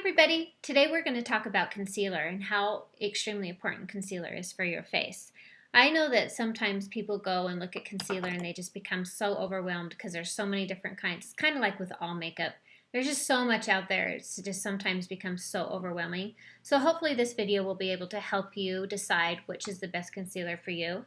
everybody! Today we're going to talk about concealer and how extremely important concealer is for your face. I know that sometimes people go and look at concealer and they just become so overwhelmed because there's so many different kinds. It's kind of like with all makeup. There's just so much out there. It's just sometimes becomes so overwhelming. So hopefully this video will be able to help you decide which is the best concealer for you.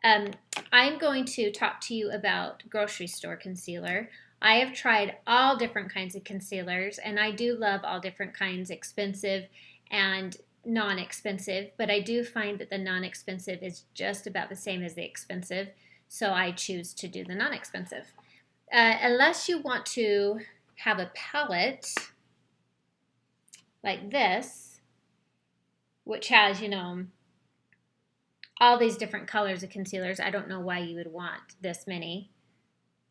I'm going to talk to you about grocery store concealer. I have tried all different kinds of concealers, and I do love all different kinds, expensive and non-expensive, but I do find that the non-expensive is just about the same as the expensive, so I choose to do the non-expensive. Unless you want to have a palette like this, which has, all these different colors of concealers, I don't know why you would want this many.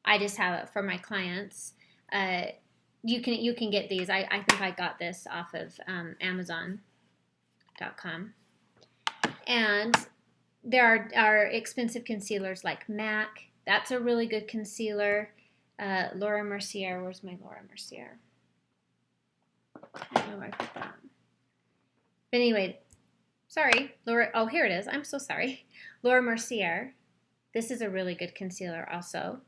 I just have it for my clients. You can get these. I think I got this off of Amazon.com. And there are expensive concealers like MAC. That's a really good concealer. Laura Mercier. Where's my Laura Mercier? I don't know where I put that. But anyway, sorry, Laura. Oh, here it is. I'm so sorry. Laura Mercier. This is a really good concealer also.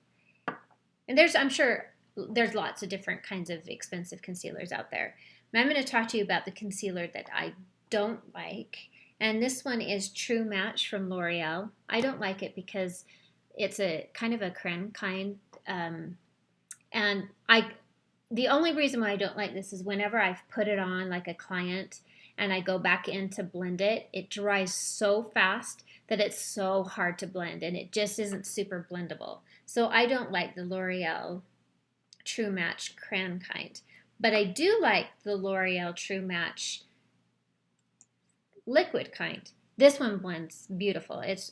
And I'm sure there's lots of different kinds of expensive concealers out there. But I'm going to talk to you about the concealer that I don't like. And this one is True Match from L'Oreal. I don't like it because it's a kind of a creme kind. The only reason why I don't like this is whenever I've put it on like a client and I go back in to blend it, it dries so fast that it's so hard to blend and it just isn't super blendable. So I don't like the L'Oreal True Match creme kind. But I do like the L'Oreal True Match liquid kind. This one blends beautiful. It's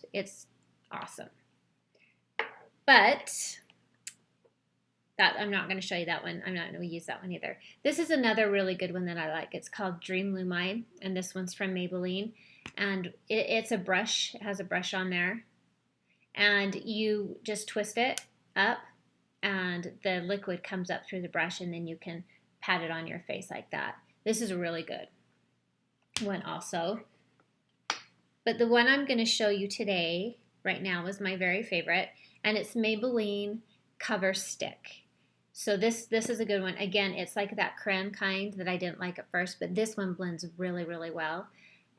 awesome. But I'm not going to show you that one. I'm not going to use that one either. This is another really good one that I like. It's called Dream Lumine, and this one's from Maybelline. And it's a brush. It has a brush on there. And you just twist it up, and the liquid comes up through the brush, and then you can pat it on your face like that. This is a really good one also. But the one I'm going to show you today, right now, is my very favorite, and it's Maybelline Cover Stick. So this is a good one. Again, it's like that creme kind that I didn't like at first, but this one blends really, really well.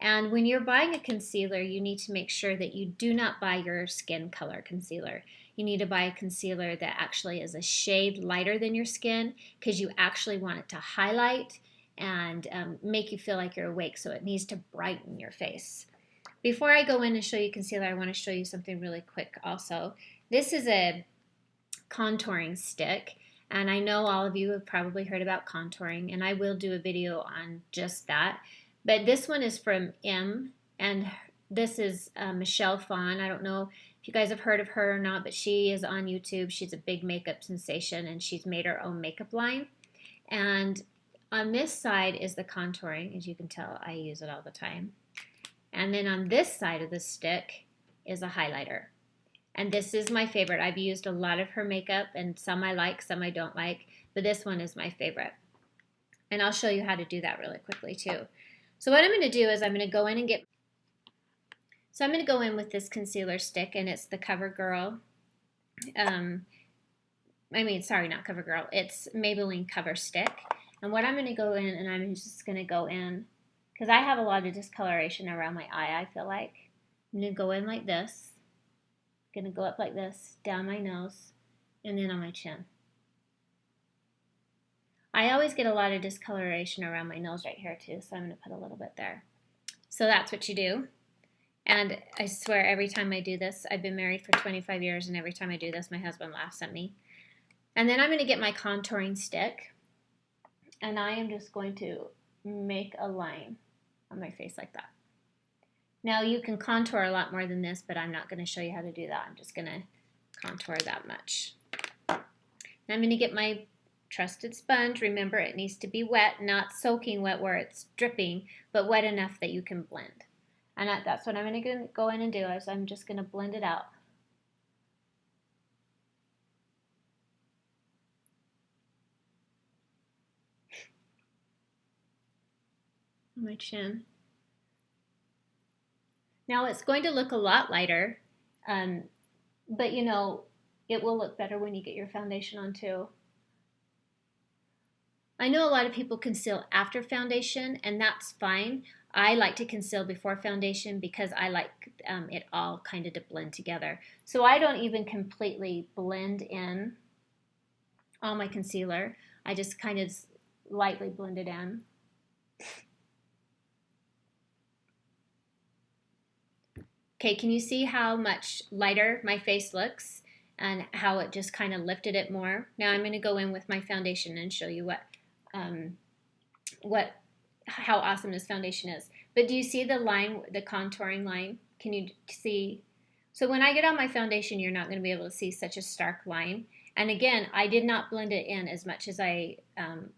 And when you're buying a concealer, you need to make sure that you do not buy your skin color concealer. You need to buy a concealer that actually is a shade lighter than your skin because you actually want it to highlight and make you feel like you're awake, so it needs to brighten your face. Before I go in and show you concealer, I want to show you something really quick also. This is a contouring stick. And I know all of you have probably heard about contouring, and I will do a video on just that. But this one is from M, and this is Michelle Phan. I don't know if you guys have heard of her or not, but she is on YouTube. She's a big makeup sensation, and she's made her own makeup line. And on this side is the contouring. As you can tell, I use it all the time. And then on this side of the stick is a highlighter. And this is my favorite. I've used a lot of her makeup, and some I like, some I don't like, but this one is my favorite. And I'll show you how to do that really quickly too. So what I'm going to do is I'm going to go in with this concealer stick, and it's the CoverGirl. Sorry, not CoverGirl. It's Maybelline Cover Stick. And what I'm going to go in, and I'm just going to go in, because I have a lot of discoloration around my eye, I feel like. I'm going to go in like this. Going to go up like this, down my nose, and then on my chin. I always get a lot of discoloration around my nose right here too, so I'm going to put a little bit there. So that's what you do. And I swear every time I do this, I've been married for 25 years, and every time I do this, my husband laughs at me. And then I'm going to get my contouring stick, and I am just going to make a line on my face like that. Now you can contour a lot more than this, but I'm not going to show you how to do that. I'm just going to contour that much. Now I'm going to get my trusted sponge. Remember, it needs to be wet, not soaking wet where it's dripping, but wet enough that you can blend. And that's what I'm going to go in and do, is I'm just going to blend it out. on my chin. Now it's going to look a lot lighter, but you know, it will look better when you get your foundation on too. I know a lot of people conceal after foundation, and that's fine. I like to conceal before foundation because I like it all kind of to blend together. So I don't even completely blend in all my concealer. I just kind of lightly blend it in. Okay, can you see how much lighter my face looks and how it just kind of lifted it more? Now I'm going to go in with my foundation and show you how awesome this foundation is. But do you see the line, the contouring line? Can you see? So when I get on my foundation, you're not going to be able to see such a stark line. And again, I did not blend it in as much as I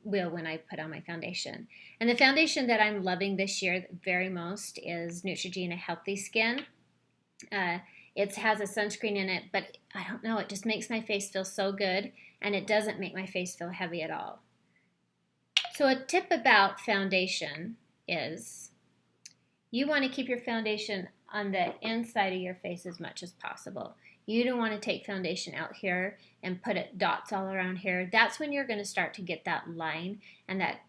will when I put on my foundation. And the foundation that I'm loving this year very most is Neutrogena Healthy Skin. It has a sunscreen in it, but I don't know, it just makes my face feel so good, and it doesn't make my face feel heavy at all. So a tip about foundation is you want to keep your foundation on the inside of your face as much as possible. You don't want to take foundation out here and put it dots all around here. That's when you're going to start to get that line and that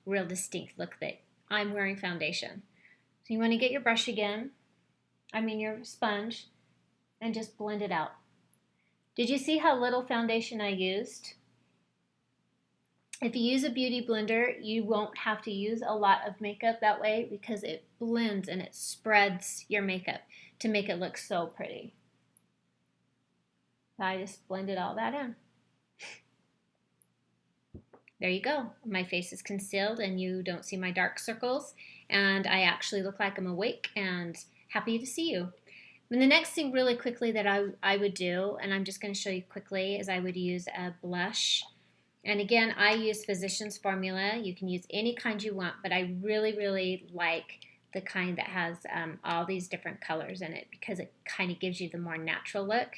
real distinct look that I'm wearing foundation. So you want to get your brush again, your sponge, and just blend it out. Did you see how little foundation I used? If you use a beauty blender, you won't have to use a lot of makeup that way because it blends and it spreads your makeup to make it look so pretty. I just blended all that in. There you go. My face is concealed and you don't see my dark circles, and I actually look like I'm awake and happy to see you. And the next thing really quickly that I would do, and I'm just going to show you quickly, is I would use a blush. And again, I use Physicians Formula. You can use any kind you want, but I really, really like the kind that has all these different colors in it because it kind of gives you the more natural look.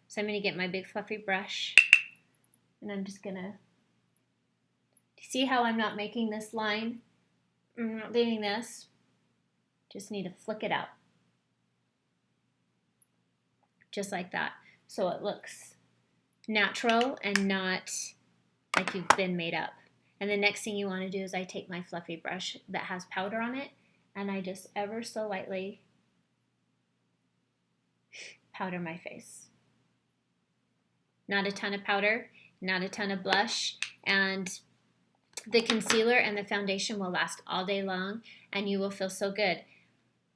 So I'm going to get my big fluffy brush, and I'm just going to see how I'm not making this line. I'm not doing this. Just need to flick it out. Just like that. So it looks natural and not like you've been made up. And the next thing you want to do is I take my fluffy brush that has powder on it, and I just ever so lightly powder my face. Not a ton of powder, not a ton of blush, and the concealer and the foundation will last all day long, and you will feel so good.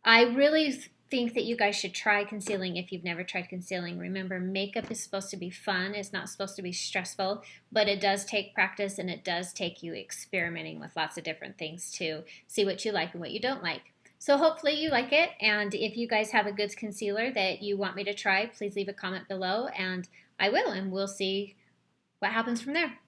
I really think that you guys should try concealing if you've never tried concealing. Remember, makeup is supposed to be fun. It's not supposed to be stressful, but it does take practice, and it does take you experimenting with lots of different things to see what you like and what you don't like. So hopefully you like it, and if you guys have a good concealer that you want me to try, please leave a comment below, and I will, and we'll see what happens from there.